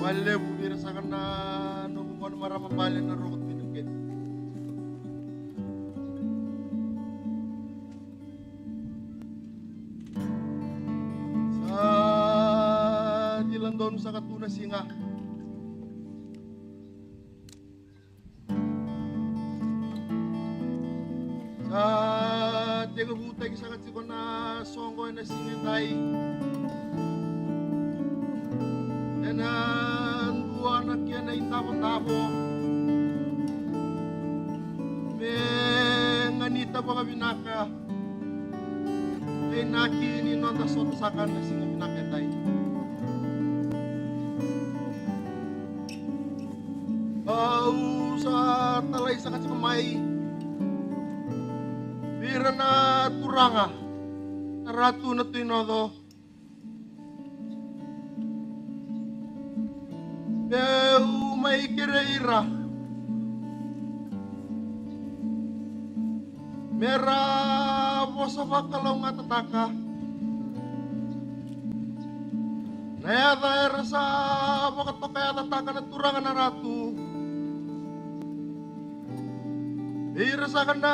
Balle bubira sa kana no kung maramang balle na rokot pinagkit. Sa dilandon sa katuna singa. Sa tiga butay sa katsiko na songo na singa tayo. Enan dua anak yan ay tabo-tabo. Menganita ba kabinaka? Ay nakini nonda soto sakan na singa binaka tayo. Sa talay sa katsikamay. Bira na turanga. Naratu na tinodo. Beu may kiraira. Mera bosa bakalaw nga tataka. Nayada era sa Vakatokayaca tataka na turangan na ratu. Bira sa kana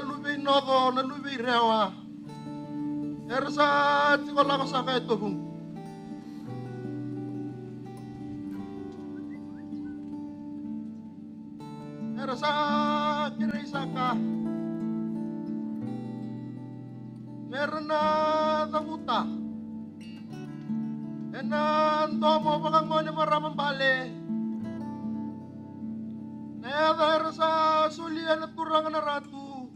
lubay nodo na lubay rewa. Era sa tikola ko sa kaya tubong. Era sa kiray saka. Meron na tamuta. Enan tomo pakangon ni maramang bale. Nayada sa sulian at turangan na ratu.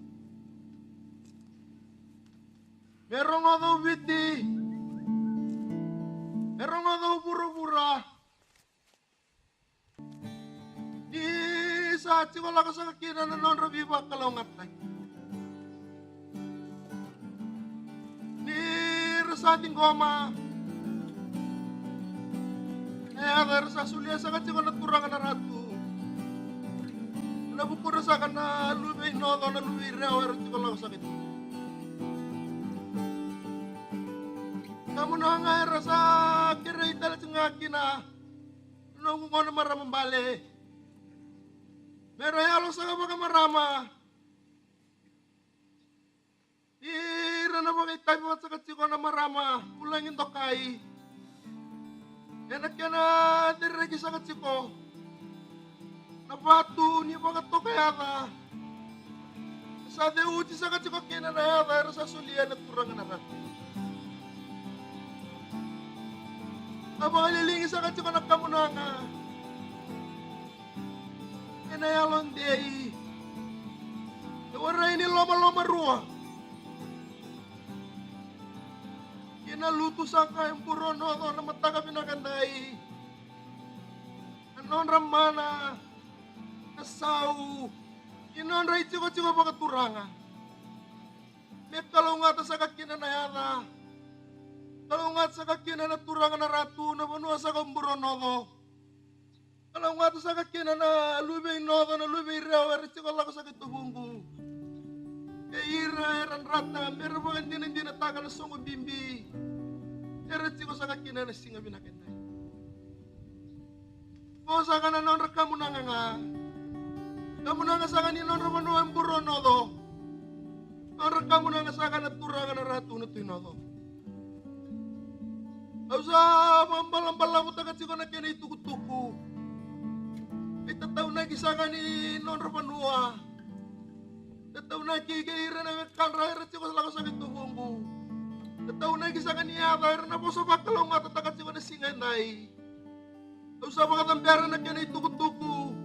Meron nga daw biti. Meron nga daw bura-bura. Di sa wala ka sa kakina na non rabiba kalungat na. Di rasating goma. Nayada sa sulian sa katsiko na turangan na ratu. Nabukura sa akin na lubay nodo na lubay reo pero ko lang sakit. Kamu na nga era sa kiray talat nga kina nung kung ano maramang bale. Pero yalo sa kapag marama. Ira na mga itabi sa katsiko na marama. Ulangin to kay. Yanak ka na diregi sa katsiko. Napatu ni Vakatokayaca. Sa deuti sa katsiko kinanayata era sa sulian at turangan na ratu. Napakalilingi sa katsiko na kamunanga. Kinayalon day. Nawaray ni loma-loma ruwa. Kinaluto sa kayang purono ako na mataka pinakanday. Anon ramana. Kasaw, inon ray tsiko baka turanga. May kalungat sa kakinanayana. Kalungat sa kakinan na turanga na ratu na banua sa kamburonodo. Kalungat sa kakinan na lubay nodo na lubay rewa tsiko lang sa kitubunggu. Kaira eran rata, meron mga hindi nataka na songo bimbi. Eran tsiko sa kakinan na singa binakentay. Kung sa kanan rakamu na nga. Kamu na nga sa kanin ang ramano ang burono do. Ang kamu na nga sa kanin at turangan na ratu na tinodo. Ang sa mambalang-balang mo tagat siko na kinay tukutuku. Itataw na kisa kanin ang ramanua. Itataw na kikaira na kanrairat siko sa lakas sakit tubunggu. Itataw na kisa kaniyata. Ira na po sa bakalaw nga tatagat siko na singanay. Ang sa mga tambera na kinay tukutuku.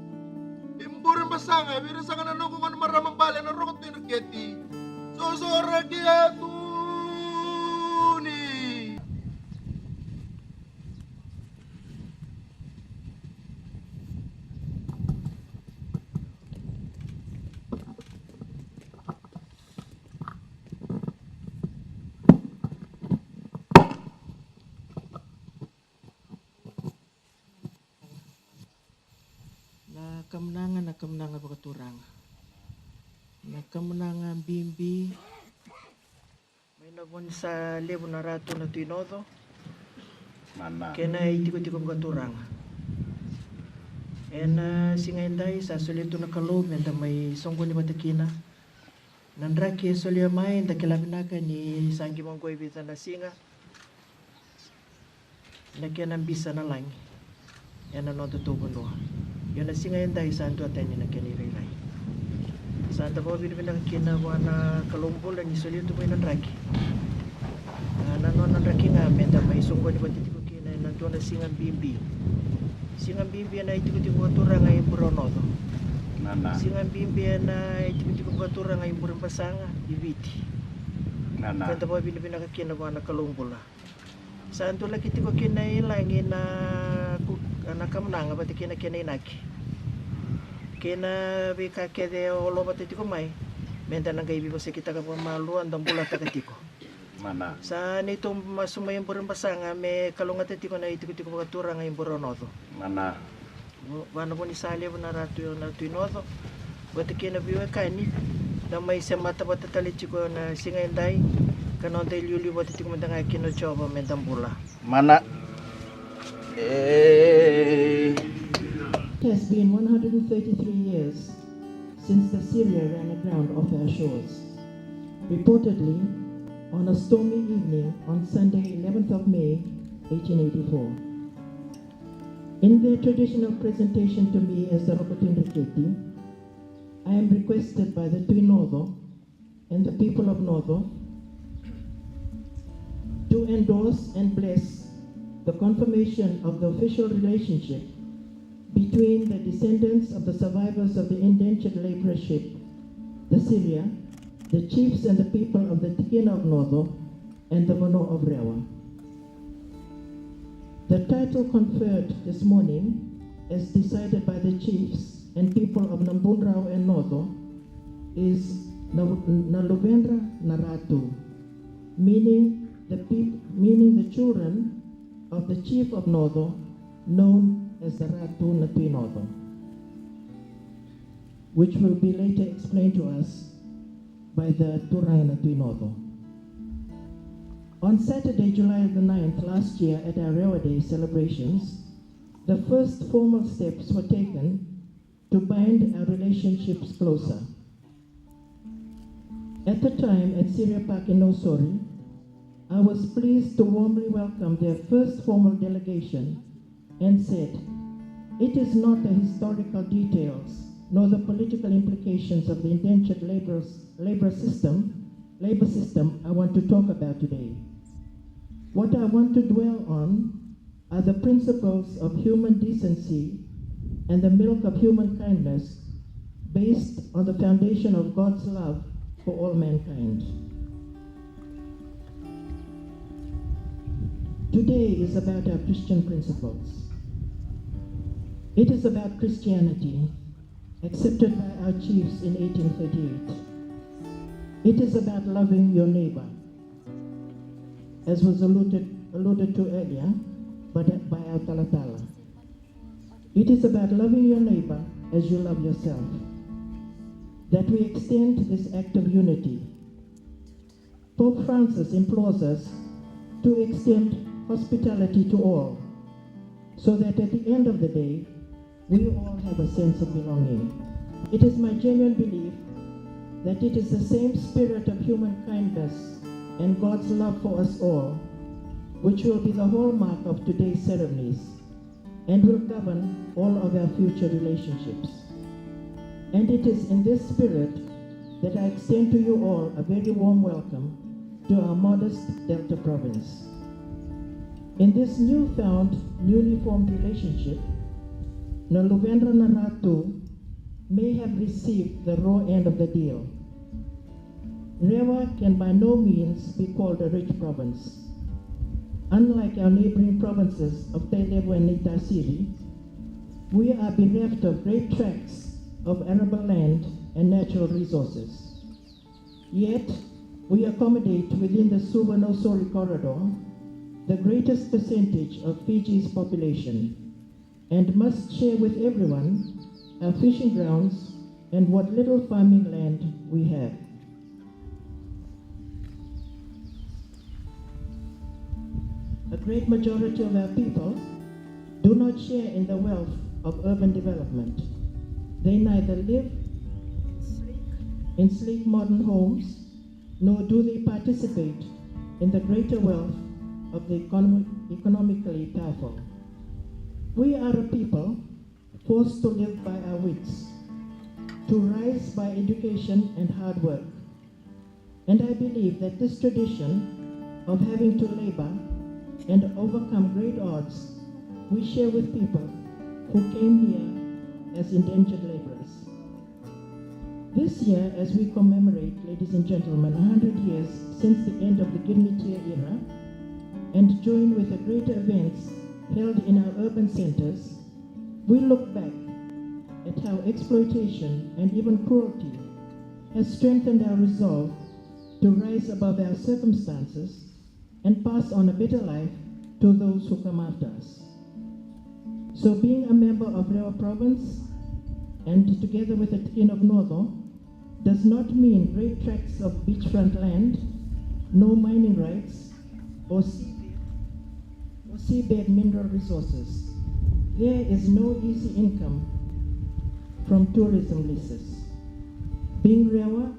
Imburan basanga, bira sa kanan kung ano maramang bala na rokot na nagketi. Sosora kaya tuni. Nakamunangan bakaturang. Nakamunangan bimbi. May nabon sa lebo na rato na tinodo. Mana? Kena itiko-tiko bakaturang. En singaindai sa solito na kalog nanda may songgo ni batakina. Nandraki solia mai nda kilabinaka ni sangi monggoy vita na singa. Na kaya nambisa na lang. Yan na tutubo no. Yun na singaindai sa anto atay ni na kiniriray. Sa anta po binibinang kinawa na kalumbol ni solito mo nandraki. Nanon nandraki nga menda may songgo ni batitiko kina nanto na singang bimbi. Singang bimbi na itiko-tiko katura nga yung buronodo. Singang bimbi na itiko-tiko katura nga yung burong pasanga, ibiti. Kanta po binibinakakin na kalumbula. Saan to lagi tiko kinailangi na kamnanga pati kinainaki. Kina bikakede olo pati tiko may. Menta nang gaibi pa sa kita ka pamaluan dan bulat takatiko. Mana. Sa nito masuma yung burong pasanga may kalungat tiko na itiko-tiko katura nga yung buronodo. Mana. Wano po ni Sali po na rato yung natuinodo. Buti kinabiwa kani. Na may semata pa tatalit ko na singainday. Kanon tayo yuli buti tiko manda nga kinochoba mentambula. Mana. It has been 133 years since the Syria ran aground off our shores. Reportedly, on a stormy evening on Sunday, 11th of May, 1884. In their traditional presentation to me as the Vakatokayaca, I am requested by the Tui Nodo and the people of Nodo to endorse and bless the confirmation of the official relationship between the descendants of the survivors of the indentured labor ship, the Syria, the chiefs and the people of the Tikina of Nodo, and the Mono of Rewa. The title conferred this morning, as decided by the chiefs and people of Nambunrao and Nodo, is Naluvendra Naratu, meaning the children of the chief of Nodo, known as the Ratu Natui Nodo, which will be later explained to us by the Turang Natui Nodo. On Saturday, July the 9th last year at our Rewa Day celebrations, the first formal steps were taken to bind our relationships closer. At the time at Syria Park in Nosori, I was pleased to warmly welcome their first formal delegation and said, "It is not the historical details nor the political implications of the indentured labor system I want to talk about today. What I want to dwell on are the principles of human decency and the milk of human kindness based on the foundation of God's love for all mankind." Today is about our Christian principles. It is about Christianity, accepted by our chiefs in 1838. It is about loving your neighbor, as was alluded to earlier by our Talatala. It is about loving your neighbor as you love yourself. That we extend this act of unity. Pope Francis implores us to extend hospitality to all, so that at the end of the day, we all have a sense of belonging. It is my genuine belief that it is the same spirit of human kindness and God's love for us all, which will be the hallmark of today's ceremonies and will govern all of our future relationships. And it is in this spirit that I extend to you all a very warm welcome to our modest Delta province. In this newly formed relationship, Naluvendra Naratu may have received the raw end of the deal. Rewa can by no means be called a rich province. Unlike our neighboring provinces of Televo and Nitasiri, we are bereft of great tracts of arable land and natural resources. Yet, we accommodate within the Suva-Nosori corridor the greatest percentage of Fiji's population and must share with everyone our fishing grounds and what little farming land we have. A great majority of our people do not share in the wealth of urban development. They neither live in sleek modern homes, nor do they participate in the greater wealth of the economically powerful. We are a people forced to live by our wits, to rise by education and hard work. And I believe that this tradition of having to labor and overcome great odds we share with people who came here as indentured laborers. This year, as we commemorate, ladies and gentlemen, 100 years since the end of the Girnitia era, and join with the greater events held in our urban centers, we look back at how exploitation and even cruelty has strengthened our resolve to rise above our circumstances and pass on a better life to those who come after us. So being a member of Rewa Province and together with the Tikin of Nodo does not mean great tracts of beachfront land, no mining rights, or seabed mineral resources. There is no easy income from tourism leases. Being Rewan,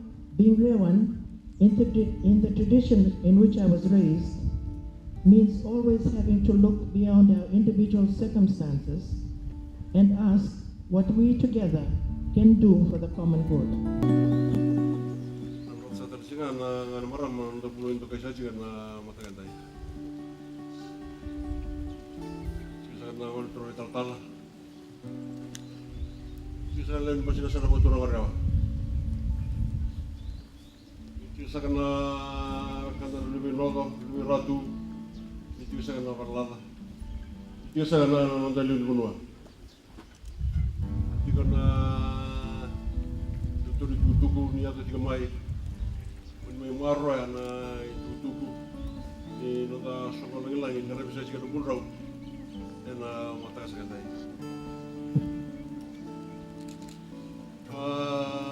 in the tradition in which I was raised, means always having to look beyond our individual circumstances and ask what we together can do for the common good. Sa kana lubi nodo, lubi ratu, itu sa kana parlada. Itu sa kana nandalun bunua. Itu kana tutuku ni ato tiga mai. Mai marro na tutuku. Ni nota sokola ngilang ni bisa jika bunrau. Dan mata sa kana.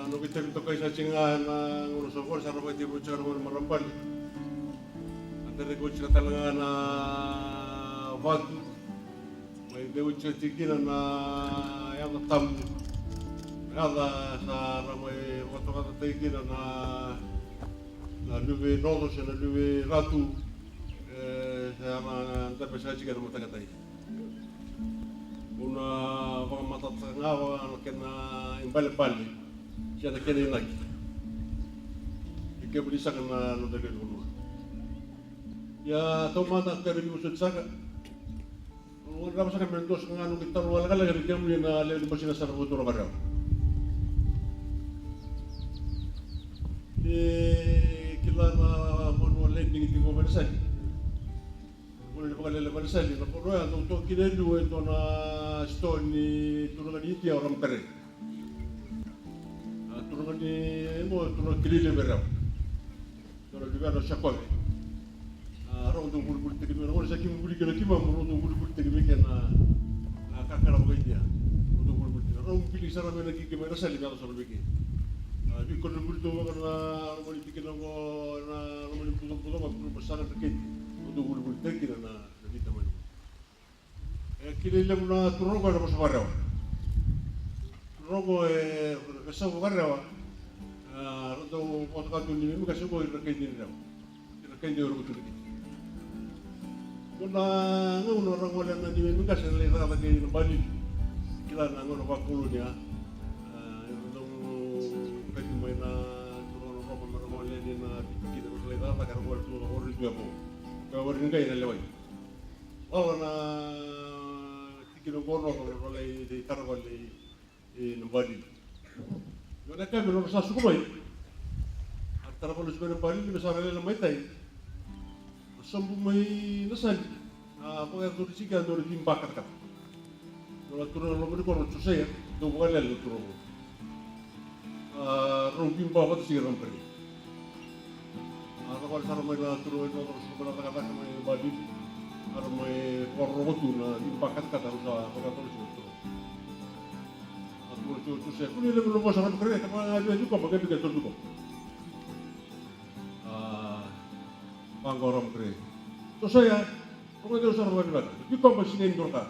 No kita Vakatokayaca cingan ngurus sokor sarap itu bocor merempal. Antara bocor talangan waktu, mai bocor tikiran yang tam, ada sarap mai Vakatokayaca tikiran lubi nodos dan lubi ratu, sama antara besar juga mata katai. Una mata tengah kena imbal-bal. Siapa kena lagi? Jika berisa kena nonton dulu. Ya, tahu mana kerja musuh saya. Orang ramai sangat mendos dengan kita luar kala kerja mungkin lewat di mesin asal butuh orang baru. Kita mau landing di Komersan. Mulai dari Komersan, kita perlu untuk kita dua itu na stone ni turun di India orang keren. Turun di turun kiri berapa? Turun juga ada syakol. Orang tu bulu bulu tegak, orang sakit bulu kena kima, orang tu bulu bulu tegak kena kakak apa India. Orang tu bulu bulu. Orang pilih sana mana lagi kemana sahaja kalau sana begini. Jadi kalau bulu tu kerana orang ini kena orang ini pulang apa besar terkait. Orang tu bulu bulu tegak kena jadi teman. Kira ile muna turun kau ada masa baru. Rogo kasih baru. Untuk otak tu ni memang kasih kau terkait ni dah. Terkait dia orang tu ni. Kuna orang wala na di memang kasih lelaki lagi di Bali. Kita orang bakul dia. Untuk kaji mana turun orang wala ni na kita boleh dah pakai orang turun orang itu apa. Kau orang ini kan lewat. Orang na kira kono kalau di Tarawal di Bali. Mereka belum rasa suku baik. Antara kalau suku Bali di besar lele maitai. Sampai mai nasal. Apa yang tu disikan tu diimpakat kan. Kalau turun lomba di kono susah ya. Tu bukan lele turun. Rumpim bawa tu sih ramperi. Atau kalau sana mai turun itu terus berkata-kata mai Bali. Ada mai korro tu na impakat kata rusa pada terus itu. Aku tu saya pun ini belum masalah kerja, tapi ada juga bagai begitu juga. Panggoram kerja. Terus saya, kalau dia usah berbuat, juga masih ingin dorka.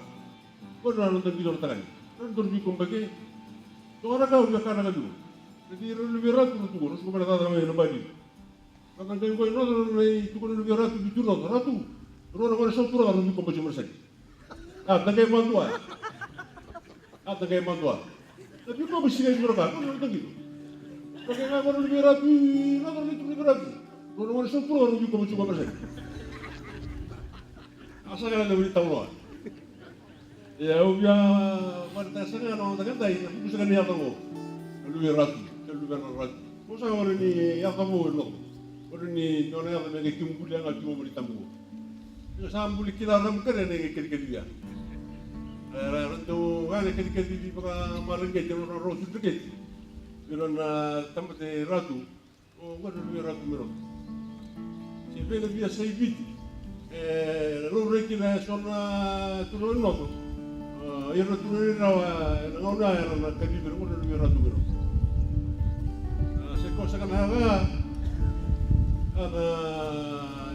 Kau dah nonton video tangan. Nandun di kumbagi. Tuh anak kau biar kana kadu. Jadi lebih ratu tu guru, suka pada tadi ramai nabadi. Kadang kau kau nonton lagi tu kan lebih ratu di jurnal ratu. Terus orang orang satu orang lebih kumbagi mersek. Tangkai mantua. Tangkai mantua. Tapi kau mesti kayak berapa? Kau nonton gitu. Tangkai kau lebih ratu, nonton itu lebih ratu. Terus orang satu orang lebih kumbagi mersek. Asal kalian lebih tahu lah. Ya, udah pada dasarnya orang tak kata ini, aku suka niat aku. Lebih ratu, lebih ratu. Kau saya orang ini yang kamu loh. Orang ini orang yang mereka cuma kuliah nggak cuma beli tamu. Yang saya beli kita orang kerja ni kerja dia. Rantu kan kerja di bawah marengge jangan orang rosu dekat. Jangan tempat ratu. Oh, kau lebih ratu merah. Sebab lebih saya bit. Lalu kita soalnya turun nopo. Yang turun rawa, ngau yang kerja berumur lebih ratu merah. Sekolah sekarang ada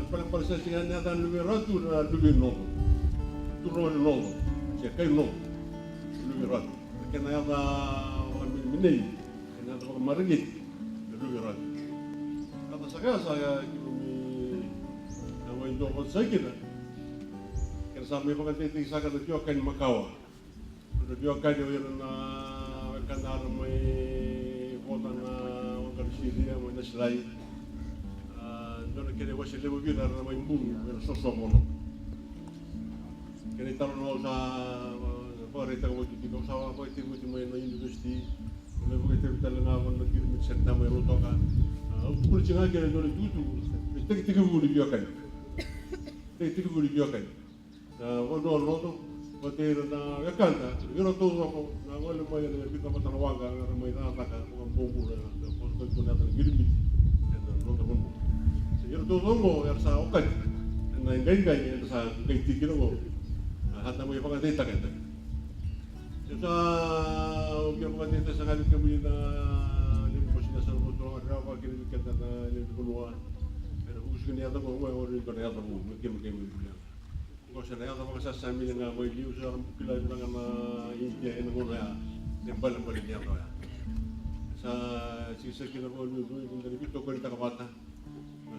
paling sesingnya ada lebih ratu dan lebih nopo. Turun nopo, sekai nopo, lebih ratu. Karena ada orang minai, karena ada orang marengit, lebih ratu. Kata saya yang jawab saya kira, kerana sampai pakai titik saya kata dia akan makawa, dia akan dia akan ada mai kota na orang Syria mai naslai, dia kena wasir lebu biar ada mai bung, biar sosok mono. Kena tahu nak usah, apa kita mau cuci, usah apa itu mai na universiti, lebu kita kita lena pun kita mencerita mai rotoka, ukul cengar kena dia itu, titik bulu dia akan. Itu guru juga kan. Nah, orang hotel na yakanta. Yo tu na ngole mo yan kita matanawaga na may nataka ng bombo na posto ko na ng gilid. And no to bombo. So yo tu mo yar sa okan. Na gay sa gay tikiro mo. Hata mo yung pagkatita kan. Sa yung pagkatita sa kalit kami na yung pasinasan mo to ang rawa kinikita na yung kulwa. Gusto niya ito kung may orin ko na ito mo, magkimagay mo bilang. Kung siya na ito mga sasami nga may liw sa pilay mo nga na India, ino mo na yan, nimbal niya ito yan. Sa sisagin ako nyo, kung ganito ko rin takapata,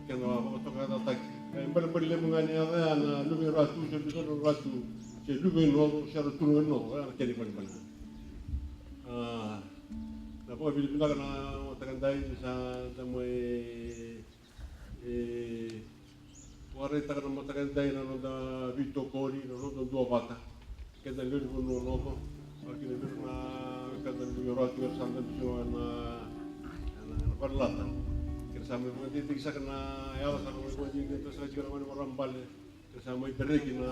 kaya na ako ito katatag. Nimbal niya niya yan, na luming ratu, siya bisa ng ratu, siya luming no, siya tulungan no, kaya nakini pa naman. Napakabilis na mataganday sa may warita ka na mataganday na nung Vito Cori, na nung dua bata. Kaya nalilin ko nung noto. Kinilin na kaya nalilin rati ka sa nalilin na parlatan. Kaya sa mga titig sa ka na ayaw sa mga mga dito sa kaya naman marambal. Kaya sa mga bereki na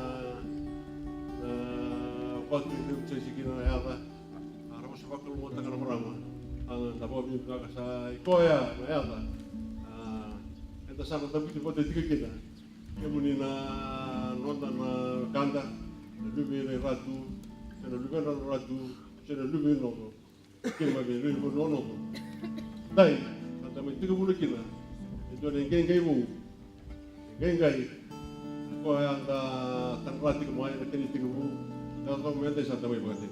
pati yung sa sige na ayaw ka. Araw sa pagkulungan ka na marama. Ang napabili ka sa ikoya na ayaw ka. Sama tapi tu pada tiga kita, kemudian nonton kanda, lebih ratu, lebih ratu, lebih nono, kemudian lebih nono. Dai, kata macam tiga bulan kita, itu ada geng mu, geng, kau yang tan rati kemana nak kini tiga bulan, kalau kau mentai satu mai berarti.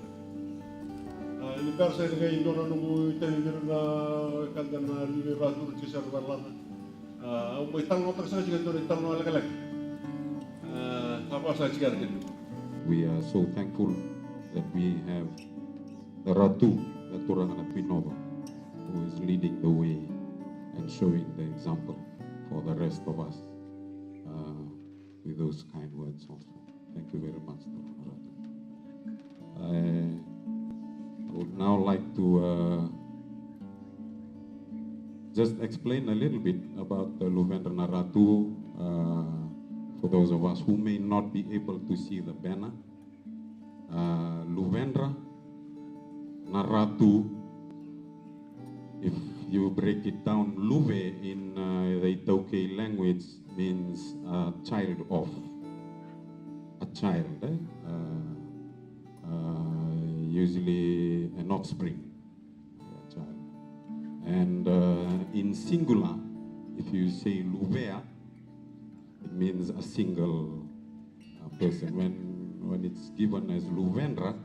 Ini karsa dengan Indonesia nunggu television kanda lebih ratu kisah berlana. May tanong ako sa siya doon, tanong alaga lang. Apa sa siya din? We are so thankful that we have the Ratu, the Turangan Pinova, who is leading the way and showing the example for the rest of us with those kind words also. Thank you very much, Ratu. I would now like to just explain a little bit about the Luvendra Naratu for those of us who may not be able to see the banner. Luvendra Naratu, if you break it down, Luve in the Itaukei language means child of, a child, usually an offspring. And in singular, if you say Luvea, it means a single person. When it's given as Luvendra,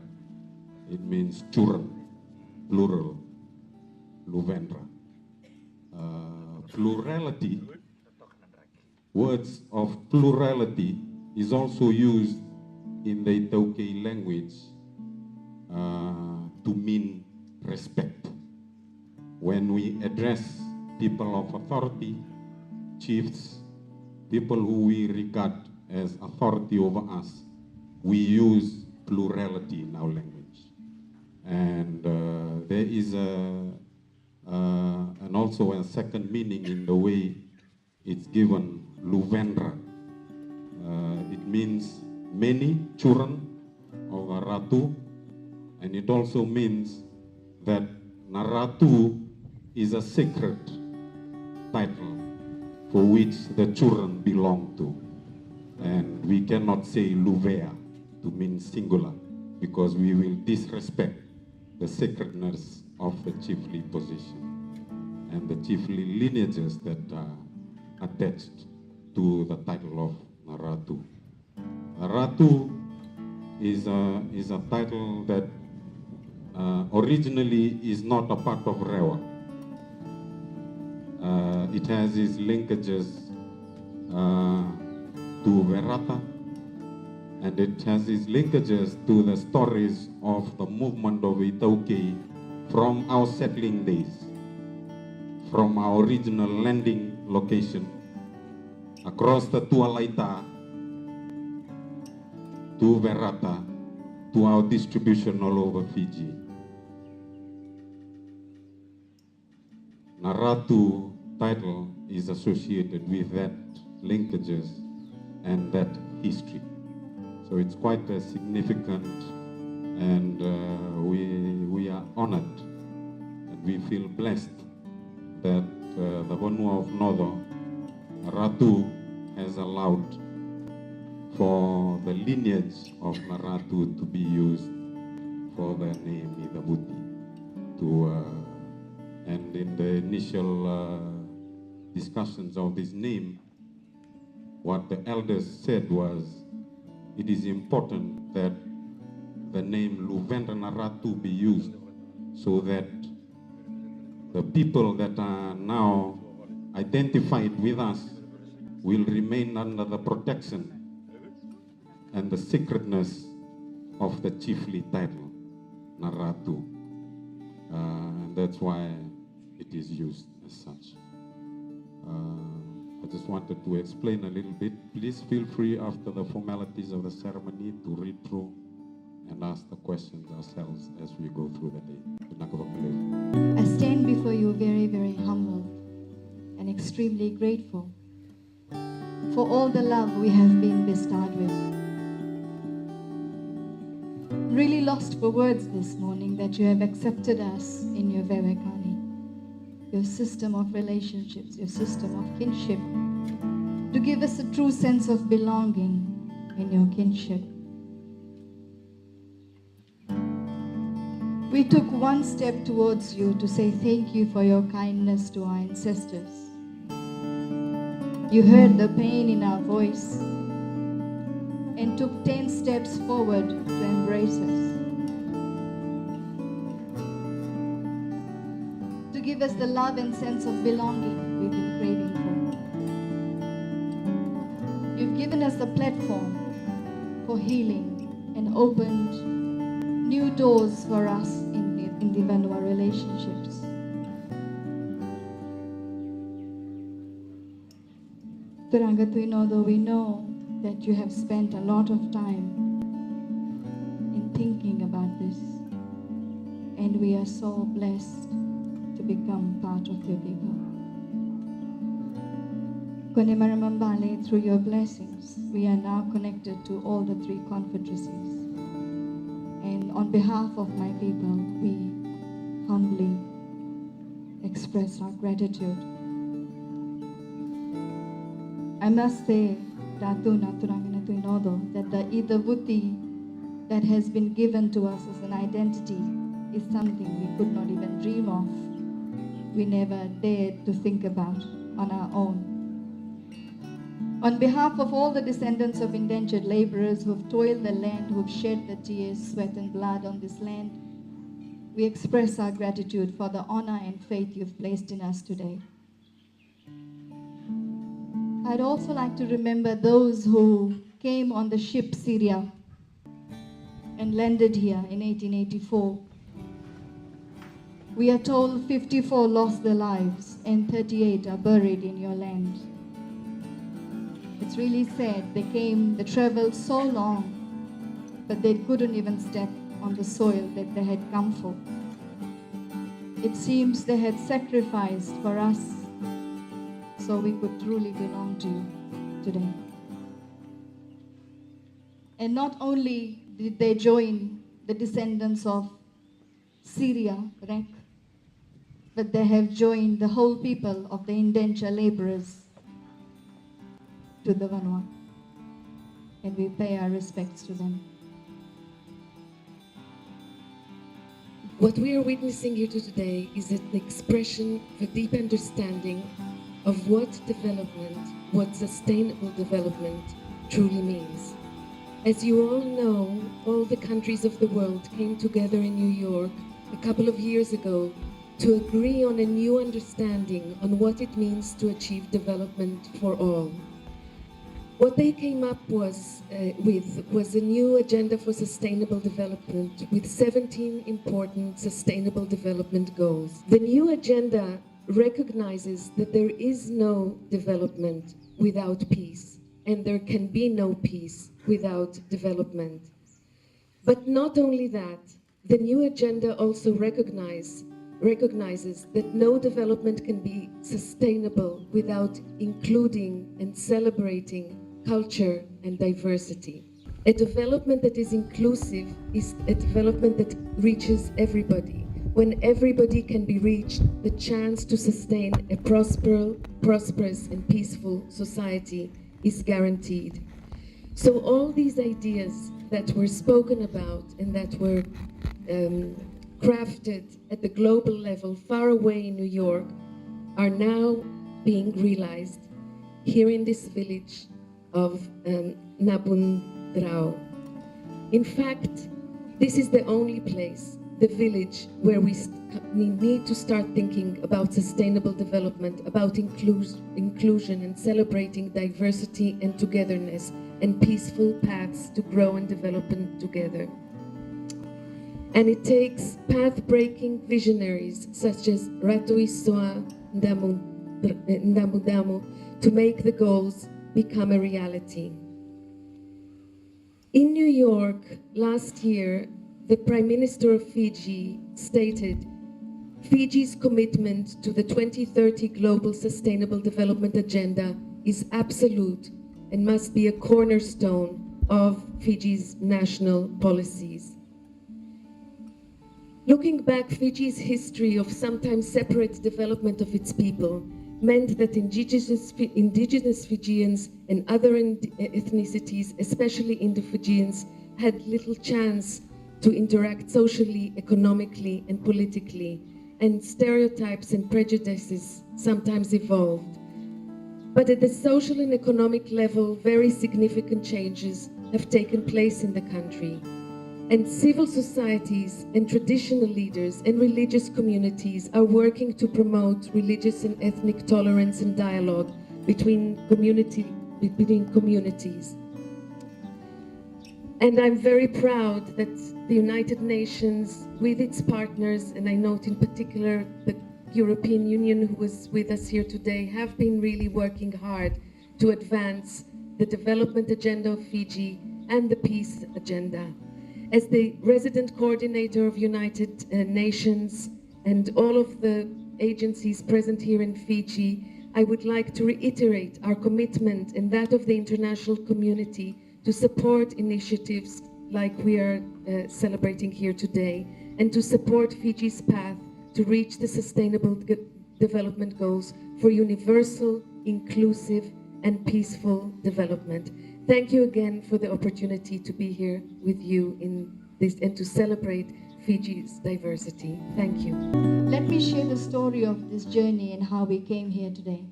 It means children, plural, Luvendra. Plurality, words of plurality is also used in the Itaukei language to mean respect. When we address people of authority, chiefs, people who we regard as authority over us, we use plurality in our language. And there is and also a second meaning in the way it's given, Luvendra. It means many children of a Ratu, and it also means that Naratu is a sacred title for which the children belong to. And we cannot say Luvea to mean singular, because we will disrespect the sacredness of the chiefly position and the chiefly lineages that are attached to the title of Naratu. Naratu is a title that originally is not a part of Rewa. It has its linkages to Verata, and it has its linkages to the stories of the movement of Itaukei from our settling days, from our original landing location, across the Tualaita, to Verata, to our distribution all over Fiji. Naratu title is associated with that linkages and that history. So it's quite a significant, and we are honored and we feel blessed that the Vanua of Nodo, Ratu, has allowed for the lineage of Naratu to be used for the name Idabuti. And in the initial discussions of this name, what the elders said was, it is important that the name Luvendra Naratu be used so that the people that are now identified with us will remain under the protection and the sacredness of the chiefly title, Naratu. And that's why it is used as such. I just wanted to explain a little bit. Please feel free after the formalities of the ceremony to read through and ask the questions ourselves as we go through the day. I stand before you very, very humble and extremely grateful for all the love we have been bestowed with. Really lost for words this morning that you have accepted us in your Vevekani, your system of relationships, your system of kinship, to give us a true sense of belonging in your kinship. We took one step towards you to say thank you for your kindness to our ancestors. You heard the pain in our voice and took 10 steps forward to embrace us, to give us the love and sense of belonging we've been craving for. You've given us a platform for healing and opened new doors for us in the Vanua relationships. Although we know that you have spent a lot of time in thinking about this, and we are so blessed to become part of your people. Konemarambale, through your blessings, we are now connected to all the 3 confederacies. And on behalf of my people, we humbly express our gratitude. I must say, that the Idavuti that has been given to us as an identity is something we could not even dream of. We never dared to think about on our own. On behalf of all the descendants of indentured laborers who have toiled the land, who have shed the tears, sweat, and blood on this land, we express our gratitude for the honor and faith you've placed in us today. I'd also like to remember those who came on the ship Syria and landed here in 1884. We are told 54 lost their lives and 38 are buried in your land. It's really sad. They traveled so long, but they couldn't even step on the soil that they had come for. It seems they had sacrificed for us so we could truly belong to you today. And not only did they join the descendants of Syria, Rek, but they have joined the whole people of the indentured laborers to the Vanua. And we pay our respects to them. What we are witnessing here today is an expression of a deep understanding of what development, what sustainable development truly means. As you all know, all the countries of the world came together in New York a couple of years ago to agree on a new understanding on what it means to achieve development for all. What they came up with was a new agenda for sustainable development with 17 important sustainable development goals. The new agenda recognizes that there is no development without peace, and there can be no peace without development. But not only that, the new agenda also recognizes that no development can be sustainable without including and celebrating culture and diversity. A development that is inclusive is a development that reaches everybody. When everybody can be reached, the chance to sustain a prosperous and peaceful society is guaranteed. So all these ideas that were spoken about and that were crafted at the global level far away in New York are now being realized here in this village of Nabundrao. In fact, this is the only place, the village, where we need to start thinking about sustainable development, about inclusion and celebrating diversity and togetherness and peaceful paths to grow and develop together. And it takes path-breaking visionaries such as Ratu Isoa Ndamudamu to make the goals become a reality. In New York last year, the Prime Minister of Fiji stated Fiji's commitment to the 2030 Global Sustainable Development Agenda is absolute and must be a cornerstone of Fiji's national policies. Looking back, Fiji's history of sometimes separate development of its people meant that indigenous Fijians and other ethnicities, especially Indo-Fijians, had little chance to interact socially, economically, and politically, and stereotypes and prejudices sometimes evolved. But at the social and economic level, very significant changes have taken place in the country. And civil societies and traditional leaders and religious communities are working to promote religious and ethnic tolerance and dialogue between communities. And I'm very proud that the United Nations, with its partners, and I note in particular the European Union, who was with us here today, have been really working hard to advance the development agenda of Fiji and the peace agenda. As the resident coordinator of United Nations and all of the agencies present here in Fiji, I would like to reiterate our commitment and that of the international community to support initiatives like we are celebrating here today, and to support Fiji's path to reach the sustainable development goals for universal, inclusive, and peaceful development. Thank you again for the opportunity to be here with you in this and to celebrate Fiji's diversity. Thank you. Let me share the story of this journey and how we came here today.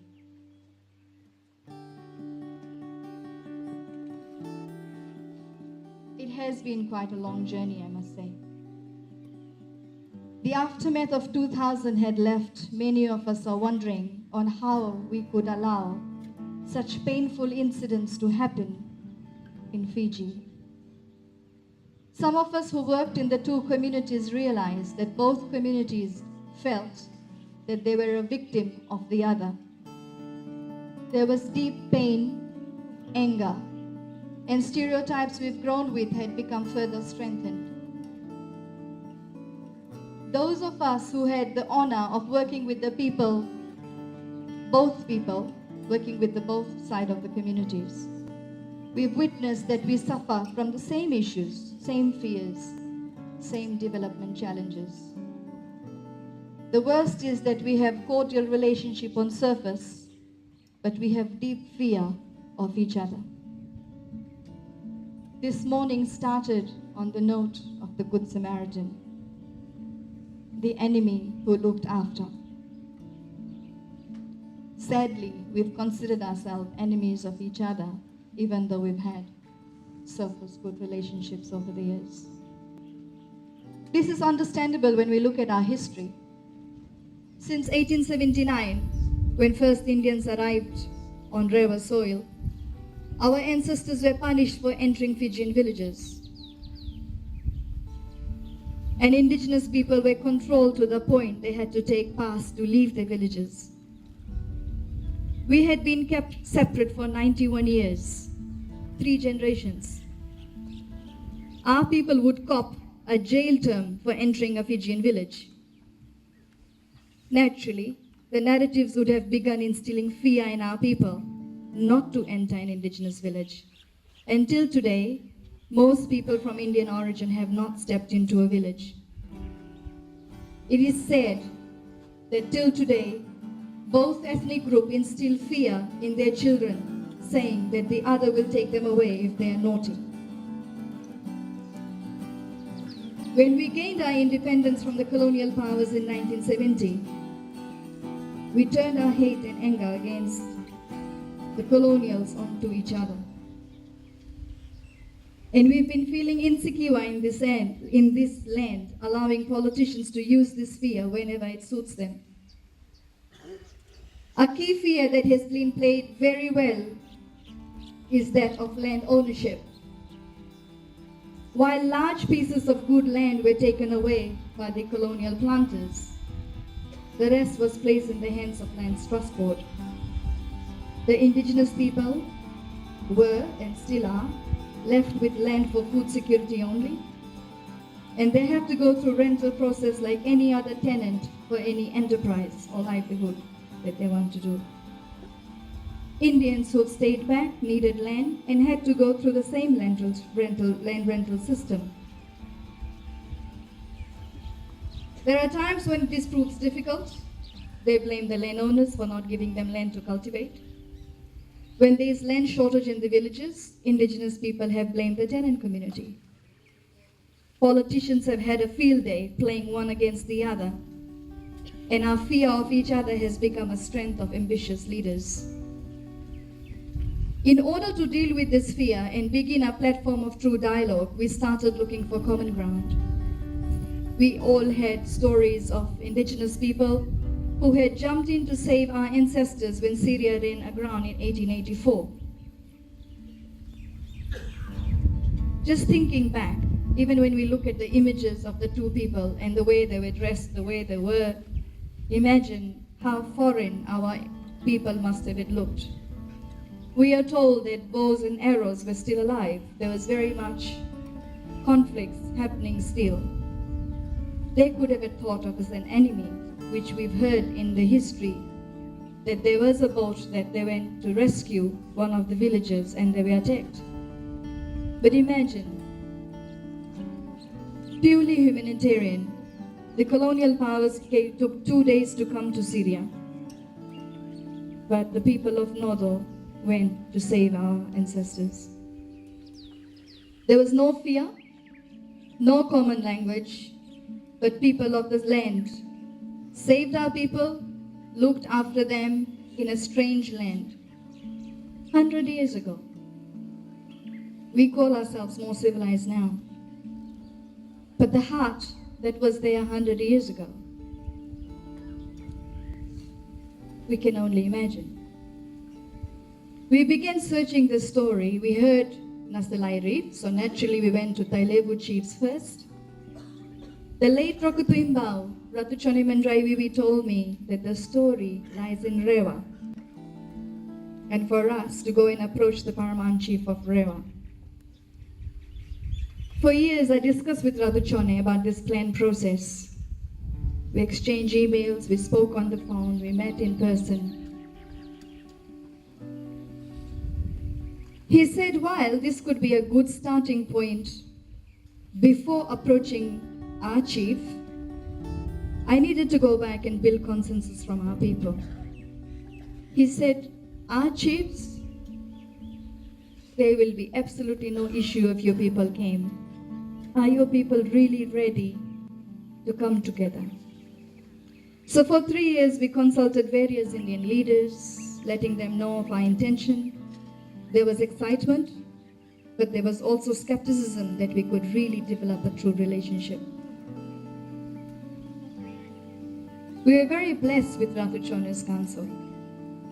has been quite a long journey, I must say. The aftermath of 2000 had left many of us are wondering on how we could allow such painful incidents to happen in Fiji. Some of us who worked in the two communities realized that both communities felt that they were a victim of the other. There was deep pain, anger, and stereotypes we've grown with had become further strengthened. Those of us who had the honor of working with the people, both people, working with the both side of the communities, we've witnessed that we suffer from the same issues, same fears, same development challenges. The worst is that we have cordial relationship on surface, but we have deep fear of each other. This morning started on the note of the Good Samaritan, the enemy who looked after. Sadly, we've considered ourselves enemies of each other, even though we've had surface good relationships over the years. This is understandable when we look at our history. Since 1879, when first Indians arrived on Rewa soil, our ancestors were punished for entering Fijian villages. And indigenous people were controlled to the point they had to take pass to leave their villages. We had been kept separate for 91 years, 3 generations. Our people would cop a jail term for entering a Fijian village. Naturally, the narratives would have begun instilling fear in our people not to enter an indigenous village. Until today, most people from Indian origin have not stepped into a village. It is said that till today, both ethnic groups instill fear in their children, saying that the other will take them away if they are naughty. When we gained our independence from the colonial powers in 1970, we turned our hate and anger against the colonials onto each other. And we've been feeling insecure in this land, allowing politicians to use this fear whenever it suits them. A key fear that has been played very well is that of land ownership. While large pieces of good land were taken away by the colonial planters, the rest was placed in the hands of Lands Trust Board. The indigenous people were, and still are, left with land for food security only, and they have to go through rental process like any other tenant for any enterprise or livelihood that they want to do. Indians who stayed back needed land and had to go through the same land rental system. There are times when this proves difficult. They blame the landowners for not giving them land to cultivate. When there is land shortage in the villages, indigenous people have blamed the tenant community. Politicians have had a field day playing one against the other, and our fear of each other has become a strength of ambitious leaders. In order to deal with this fear and begin a platform of true dialogue, we started looking for common ground. We all had stories of indigenous people who had jumped in to save our ancestors when Syria ran aground in 1884. Just thinking back, even when we look at the images of the two people and the way they were dressed, the way they were, imagine how foreign our people must have looked. We are told that bows and arrows were still alive. There was very much conflicts happening still. They could have thought of as an enemy, which we've heard in the history, that there was a boat that they went to rescue one of the villagers and they were attacked. But imagine, purely humanitarian, the colonial powers took 2 days to come to Syria, but the people of Nodo went to save our ancestors. There was no fear, no common language, but people of this land saved our people, looked after them in a strange land. 100 years ago. We call ourselves more civilized now. But the heart that was there 100 years ago, we can only imagine. We began searching the story. We heard Nasalairi, so naturally we went to Tailevu chiefs first. The late Rokutuimbao, Ratuchone Mandraiwiwi, told me that the story lies in Rewa, and for us to go and approach the paramount chief of Rewa. For years, I discussed with Ratuchone about this planned process. We exchanged emails, we spoke on the phone, we met in person. He said, while this could be a good starting point before approaching our chief, I needed to go back and build consensus from our people. He said, our chiefs, there will be absolutely no issue if your people came. Are your people really ready to come together? So for 3 years, we consulted various Indian leaders, letting them know of our intention. There was excitement, but there was also skepticism that we could really develop a true relationship. We were very blessed with Ratuchone's counsel,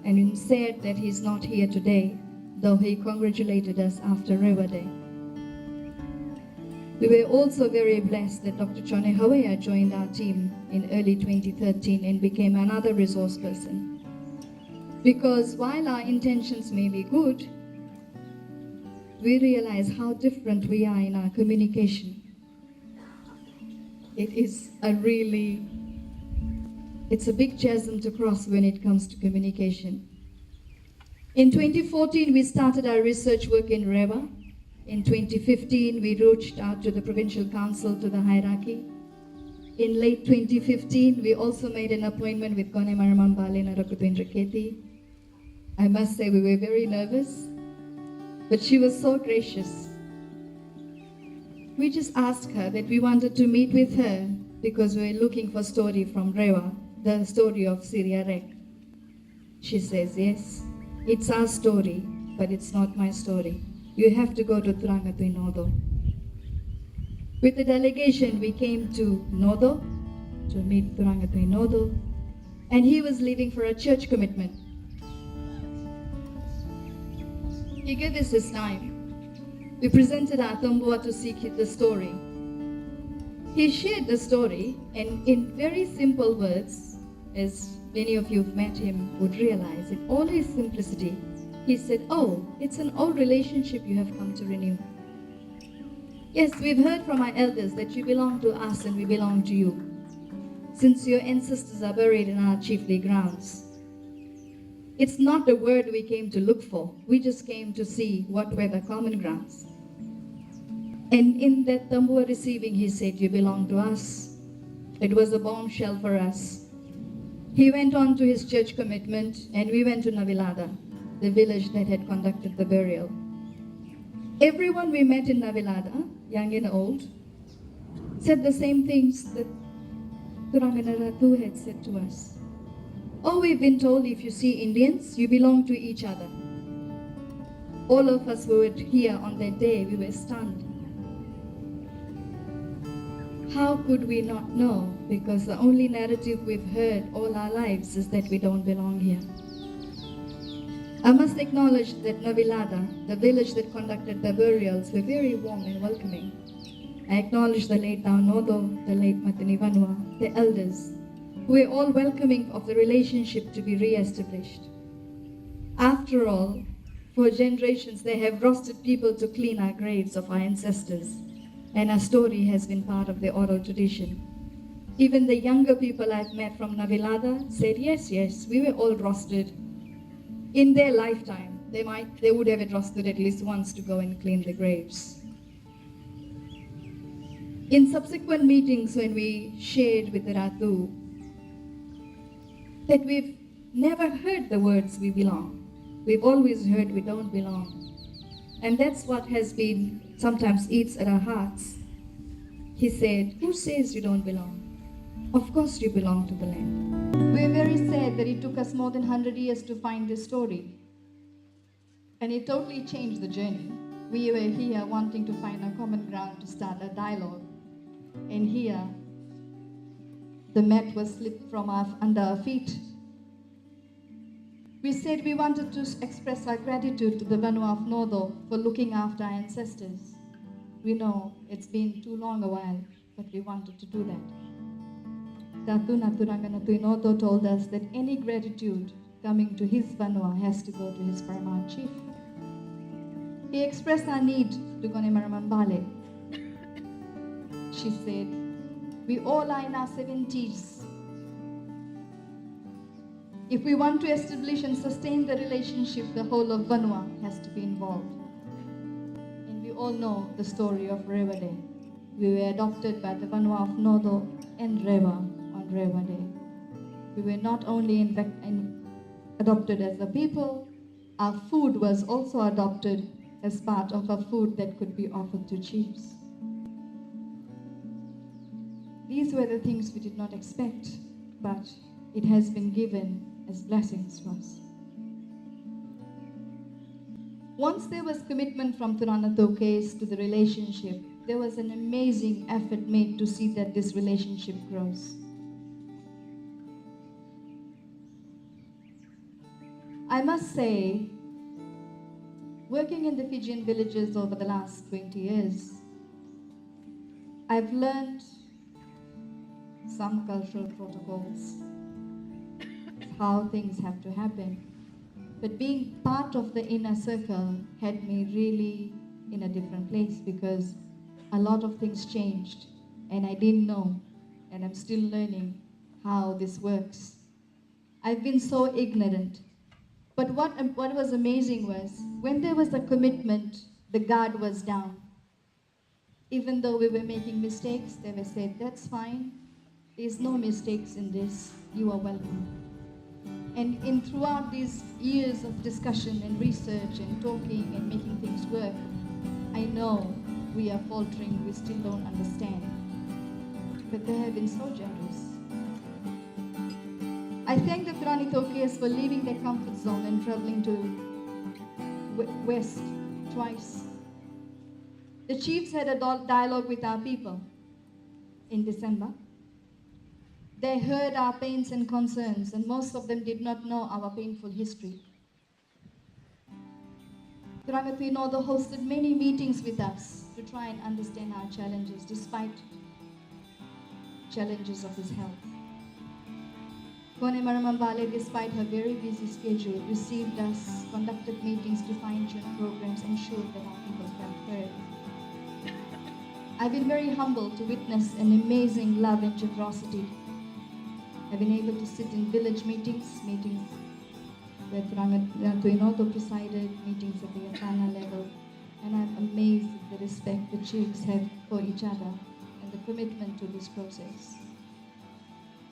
and he said that he's not here today, though he congratulated us after Rewa Day. We were also very blessed that Dr. Chone Hawaya joined our team in early 2013 and became another resource person. Because while our intentions may be good, we realize how different we are in our communication. It's a big chasm to cross when it comes to communication. In 2014, we started our research work in Rewa. In 2015, we reached out to the Provincial Council, to the hierarchy. In late 2015, we also made an appointment with Kone Maramambale Narakutindra Keti. I must say we were very nervous, but she was so gracious. We just asked her that we wanted to meet with her because we were looking for a story from Rewa, the story of Syria Rek. She says, yes, it's our story, but it's not my story. You have to go to Turangatui Nodo. With the delegation, we came to Nodo to meet Turangatui Nodo, and he was leaving for a church commitment. He gave us his time. We presented our Tambua to seek the story. He shared the story, and in very simple words, as many of you who've met him would realize, in all his simplicity, he said, oh, it's an old relationship you have come to renew. Yes, we've heard from our elders that you belong to us and we belong to you, since your ancestors are buried in our chiefly grounds. It's not the word we came to look for. We just came to see what were the common grounds. And in that Tambua receiving, he said, you belong to us. It was a bombshell for us. He went on to his church commitment, and we went to Navilada, the village that had conducted the burial. Everyone we met in Navilada, young and old, said the same things that Turanganaratu had said to us. Oh, we've been told if you see Indians, you belong to each other. All of us who were here on that day, we were stunned. How could we not know? Because the only narrative we've heard all our lives is that we don't belong here. I must acknowledge that Navilada, the village that conducted the burials, were very warm and welcoming. I acknowledge the late Nodo, the late Matanivanua, the elders, who were all welcoming of the relationship to be re-established. After all, for generations they have rostered people to clean our graves of our ancestors, and our story has been part of the oral tradition. Even the younger people I've met from Navilada said, yes, we were all rostered. In their lifetime, they would have it rostered at least once to go and clean the graves. In subsequent meetings when we shared with the Ratu, that we've never heard the words we belong. We've always heard we don't belong. And that's what has been, sometimes eats at our hearts. He said, who says you don't belong? Of course you belong to the land. We're very sad that it took us more than 100 years to find this story. And it totally changed the journey. we were here wanting to find a common ground to start a dialogue. And here, the mat was slipped from under our feet. We said we wanted to express our gratitude to the Vanua of Nodo for looking after our ancestors. We know it's been too long a while, but we wanted to do that. Datu Naturanga Nodo told us that any gratitude coming to his Vanua has to go to his paramount chief. He expressed our need to go to Maramambale. She said, we all are in our 70s. If we want to establish and sustain the relationship, the whole of Vanua has to be involved. And we all know the story of Rewa Day. We were adopted by the Vanua of Nodo and Rewa on Rewa Day. We were not only adopted as a people, our food was also adopted as part of a food that could be offered to chiefs. These were the things we did not expect, but it has been given as blessings for us. Once there was commitment from Vakatokayaca to the relationship, there was an amazing effort made to see that this relationship grows. I must say, working in the Fijian villages over the last 20 years, I've learned some cultural protocols, how things have to happen. But being part of the inner circle had me really in a different place because a lot of things changed and I didn't know, and I'm still learning how this works. I've been so ignorant. But what was amazing was when there was a commitment, the guard was down. Even though we were making mistakes, they were said, that's fine. There's no mistakes in this. You are welcome. And throughout these years of discussion and research and talking and making things work, I know we are faltering, we still don't understand. But they have been so generous. I thank the Vakatokayaca for leaving their comfort zone and traveling to West twice. The chiefs had a dialogue with our people in December. They heard our pains and concerns, and most of them did not know our painful history. Vakatokayaca Nodo hosted many meetings with us to try and understand our challenges, despite challenges of his health. Kone Maramambale, despite her very busy schedule, received us, conducted meetings to fine-tune programs, ensured that our people felt heard. I've been very humbled to witness an amazing love and generosity. I've been able to sit in village meetings where Vakatokayaca Nodo presided, meetings at the Yatana level, and I'm amazed at the respect the chiefs have for each other and the commitment to this process.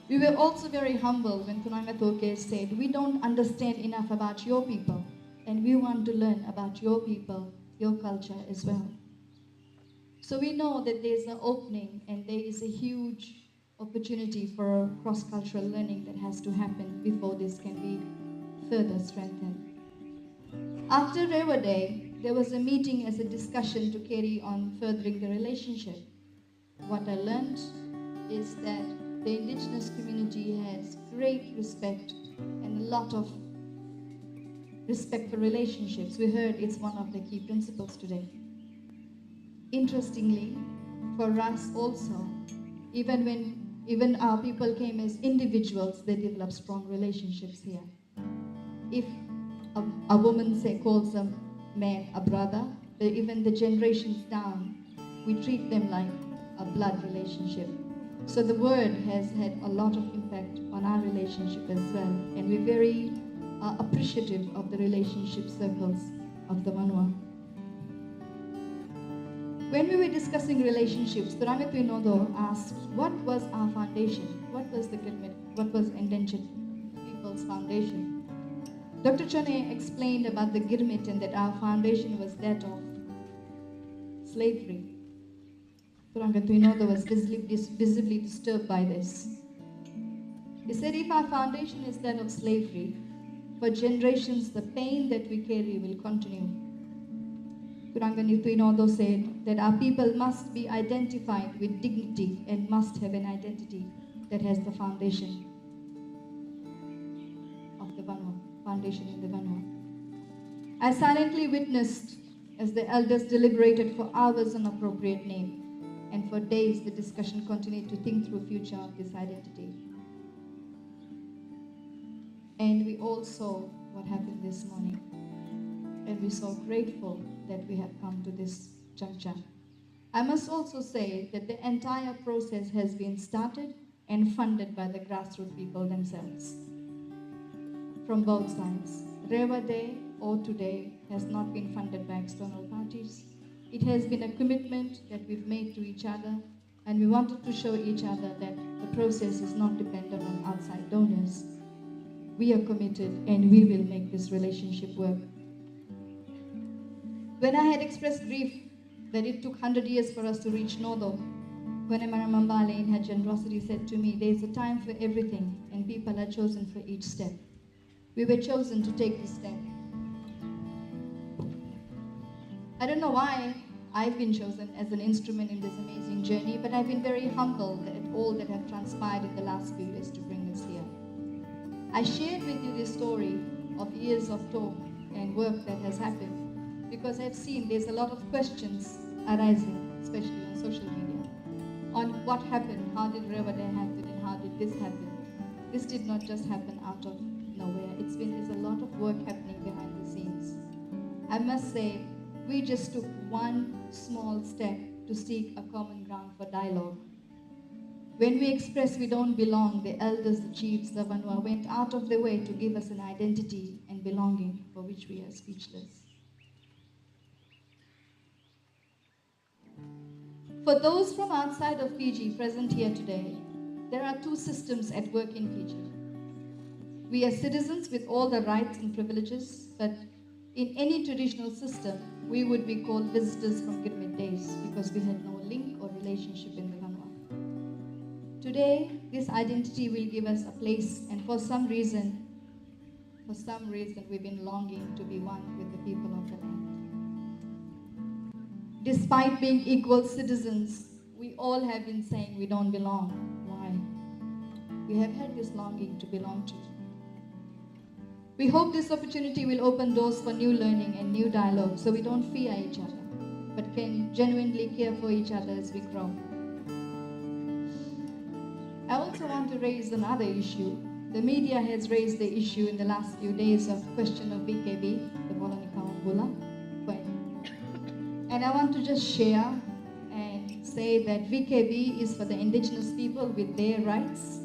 We were also very humble when Vakatokayaca said, we don't understand enough about your people, and we want to learn about your people, your culture as well. So we know that there's an opening and there is a huge opportunity for cross-cultural learning that has to happen before this can be further strengthened. After Rewa Day, there was a meeting as a discussion to carry on furthering the relationship. What I learned is that the indigenous community has great respect and a lot of respect for relationships. We heard it's one of the key principles today. Interestingly, for us also, even our people came as individuals, they developed strong relationships here. If a woman calls a man a brother, even the generations down, we treat them like a blood relationship. So the word has had a lot of impact on our relationship as well, and we're very appreciative of the relationship circles of the Vanua. When we were discussing relationships, Vakatokayaca Nodo asked, what was our foundation? What was indentured people's foundation? Dr. Chone explained about the Girmit and that our foundation was that of slavery. Vakatokayaca Nodo was visibly disturbed by this. He said, if our foundation is that of slavery, for generations the pain that we carry will continue. Kurangani Tuinodo said that our people must be identified with dignity and must have an identity that has the foundation of the Vanua, foundation in the Vanua. I silently witnessed as the elders deliberated for hours on appropriate name, and for days the discussion continued to think through future of this identity. And we all saw what happened this morning, and we're so grateful that we have come to this juncture. I must also say that the entire process has been started and funded by the grassroots people themselves, from both sides. Rewa Day or today has not been funded by external parties. It has been a commitment that we've made to each other, and we wanted to show each other that the process is not dependent on outside donors. We are committed and we will make this relationship work. When I had expressed grief that it took 100 years for us to reach Nodo, Konemara Mambale in her generosity said to me, there's a time for everything and people are chosen for each step. We were chosen to take this step. I don't know why I've been chosen as an instrument in this amazing journey, but I've been very humbled at all that have transpired in the last few years to bring us here. I shared with you this story of years of talk and work that has happened because I've seen there's a lot of questions arising, especially on social media, on what happened, how did Rewa Day happen, and how did this happen. This did not just happen out of nowhere. There's a lot of work happening behind the scenes. I must say, we just took one small step to seek a common ground for dialogue. When we expressed we don't belong, the elders, the chiefs, the Vanua went out of their way to give us an identity and belonging for which we are speechless. For those from outside of Fiji present here today, there are two systems at work in Fiji. We are citizens with all the rights and privileges, but in any traditional system, we would be called visitors from Gurmit days because we had no link or relationship in the Vanua. Today, this identity will give us a place, and for some reason, we've been longing to be one with the people of the land. Despite being equal citizens, we all have been saying we don't belong. Why? We have had this longing to belong to. We hope this opportunity will open doors for new learning and new dialogue so we don't fear each other, but can genuinely care for each other as we grow. I also want to raise another issue. The media has raised the issue in the last few days of question of VKB, the Volonikaambula. And I want to just share and say that VKB is for the indigenous people with their rights.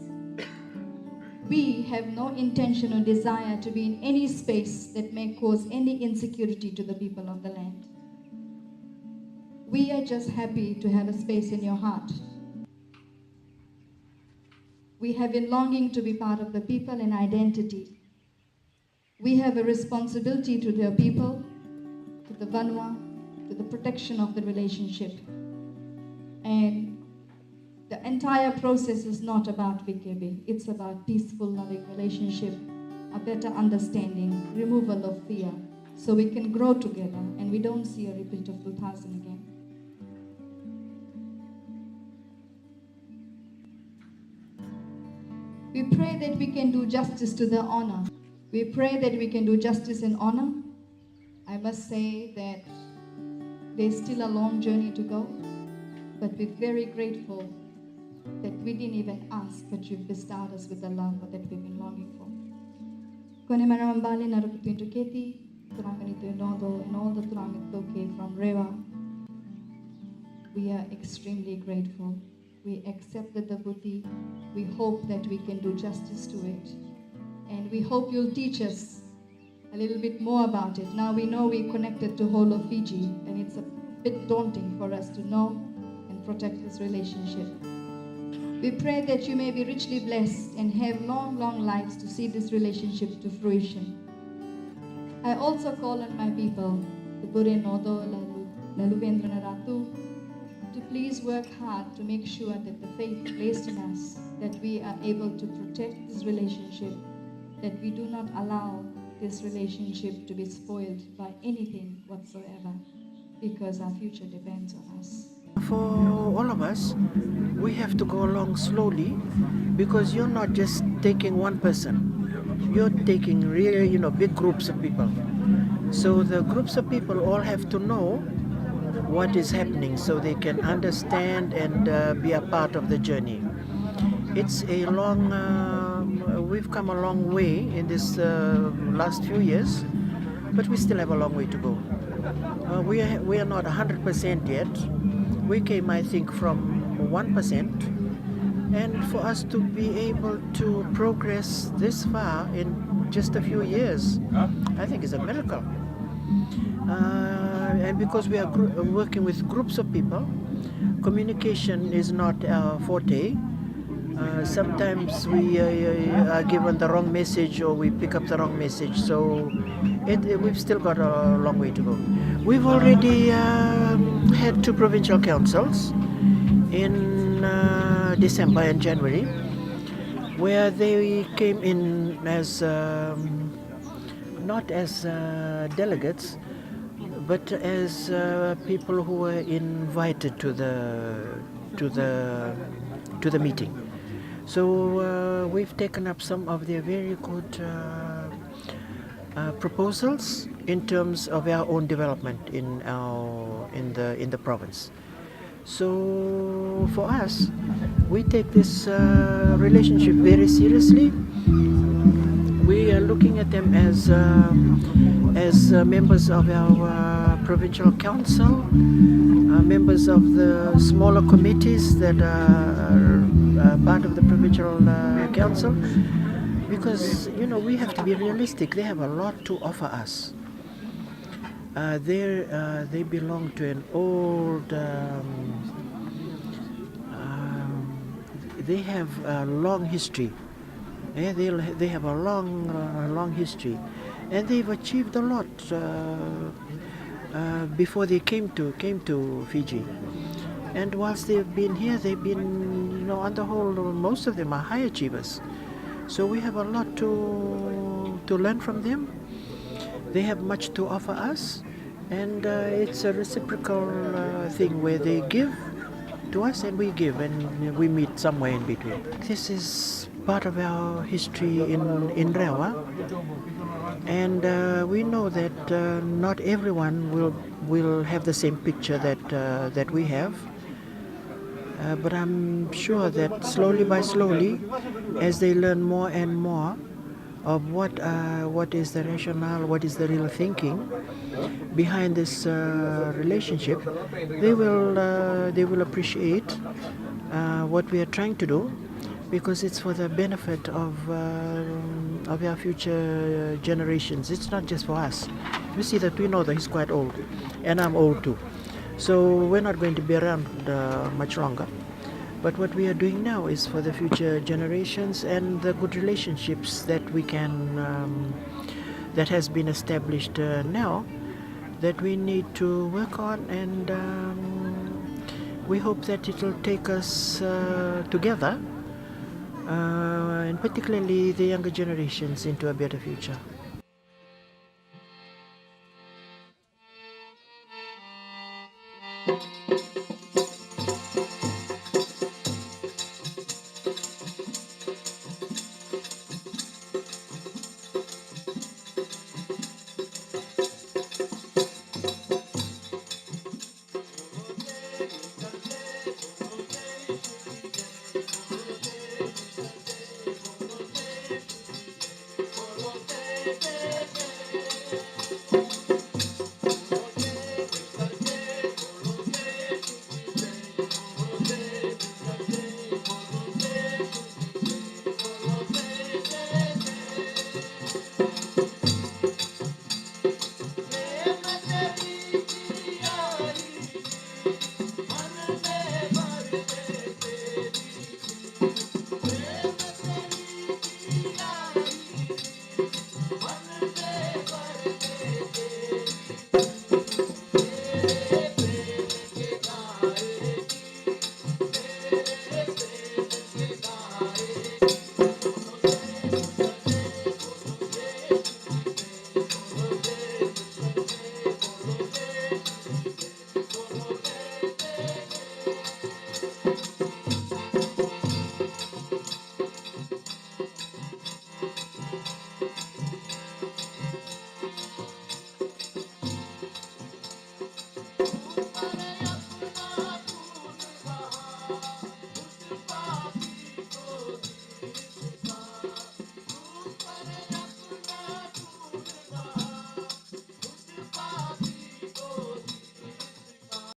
We have no intention or desire to be in any space that may cause any insecurity to the people of the land. We are just happy to have a space in your heart. We have been longing to be part of the people and identity. We have a responsibility to their people, to the Vanua, to the protection of the relationship. And the entire process is not about VKB. It's about peaceful, loving relationship, a better understanding, removal of fear, so we can grow together and we don't see a repeat of 2000 again. We pray that we can do justice to their honor. We pray that we can do justice and honor. I must say that there's still a long journey to go, but we're very grateful that we didn't even ask, but you've bestowed us with the love that we've been longing for. Konemara Mambale Narukupintu Keti, Turanganito Nodo, and all the Turangitoke from Rewa, we are extremely grateful. We accepted the Buddhi. We hope that we can do justice to it. And we hope you'll teach us a little bit more about it. Now we know we're connected to whole of Fiji, and it's a bit daunting for us to know and protect this relationship. We pray that you may be richly blessed and have long, long lives to see this relationship to fruition. I also call on my people, the Bure Nodo, Lalubendra Ratu, to please work hard to make sure that the faith placed in us, that we are able to protect this relationship, that we do not allow this relationship to be spoiled by anything whatsoever. because our future depends on us. For all of us, we have to go along slowly because you're not just taking one person. You're taking really, big groups of people. So the groups of people all have to know what is happening so they can understand and be a part of the journey. It's a we've come a long way in this last few years, but we still have a long way to go. We are not 100% yet. We came, I think, from 1%. And for us to be able to progress this far in just a few years, I think is a miracle. And because we are working with groups of people, communication is not our forte. Sometimes we are given the wrong message or we pick up the wrong message. So we've still got a long way to go. We've already had 2 provincial councils in December and January, where they came in as not as delegates, but as people who were invited to the meeting. So we've taken up some of their very good proposals in terms of our own development in the province. So for us, we take this relationship very seriously. We are looking at them as members of our provincial council, members of the smaller committees that are part of the provincial council, because we have to be realistic. They have a lot to offer us. They belong to an old. They have a long history. They have a long history, and they've achieved a lot before they came to Fiji. And whilst they've been here, they've been, on the whole, most of them are high achievers. So we have a lot to learn from them. They have much to offer us, and it's a reciprocal thing where they give to us and we give, and we meet somewhere in between. This is part of our history in Rewa, and we know that not everyone will have the same picture that we have. But I'm sure that slowly by slowly, as they learn more and more of what is the rationale, what is the real thinking behind this relationship, they will appreciate what we are trying to do, because it's for the benefit of our future generations. It's not just for us. You see that we know that he's quite old, and I'm old too. So we're not going to be around much longer. But what we are doing now is for the future generations and the good relationships that we can, that has been established now, that we need to work on, and we hope that it will take us together, and particularly the younger generations, into a better future.